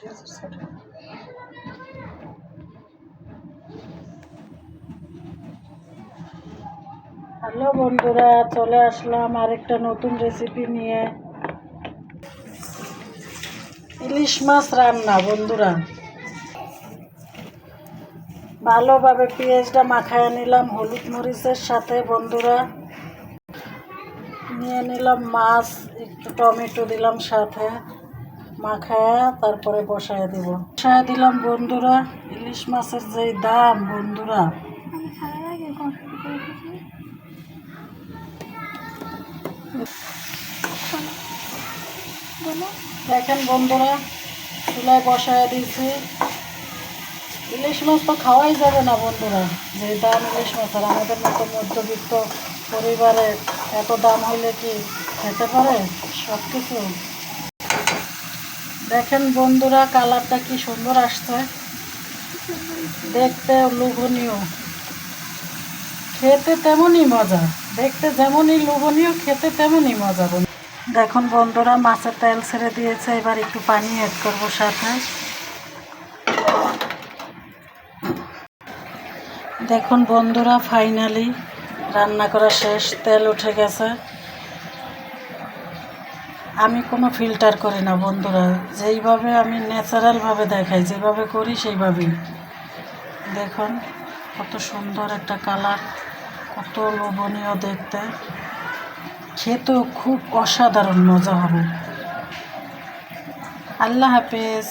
Hello বন্ধুরা, চলে আসলাম আরেকটা নতুন রেসিপি নিয়ে। ইলিশ মাছ রান্না। বন্ধুরা, ভালোভাবে পেঁয়াজটা মাখায় নিলাম হলুদ মরিচের সাথে। বন্ধুরা, নিয়ে নিলাম মাছ, একটু টমেটো দিলাম সাথে, মাখায়া তারপরে বসায় দিলাম। বন্ধুরা, ইলিশ মাছের যে দাম বন্ধুরা, দেখেন বন্ধুরা, চুলায় বসায় দিয়েছি। ইলিশ মাছ তো খাওয়াই যাবে না বন্ধুরা, যে দাম ইলিশ মাছের। আমাদের মতো মধ্যবিত্ত পরিবারে এত দাম হইলে কি খেতে পারে সব কিছু? দেখেন বন্ধুরা, কালারটা কি সুন্দর আসছে, দেখতে লোভনীয়, খেতে তেমনই মজা। দেখতে যেমনই লোভনীয়, খেতে তেমনই মজা। দেখুন বন্ধুরা, মাছের তেল ছেড়ে দিয়েছে, এবার একটু পানি অ্যাড করবো সাথে। দেখুন বন্ধুরা, ফাইনালি রান্না করা শেষ, তেল উঠে গেছে। আমি কোনো ফিল্টার করি না বন্ধুরা, যেইভাবে আমি ন্যাচারালভাবে দেখাই, যেভাবে করি সেইভাবেই। দেখুন কত সুন্দর একটা কালার, কত লোভনীয় দেখতে, খেতেও খুব অসাধারণ মজা হবে। আল্লাহ হাফেজ।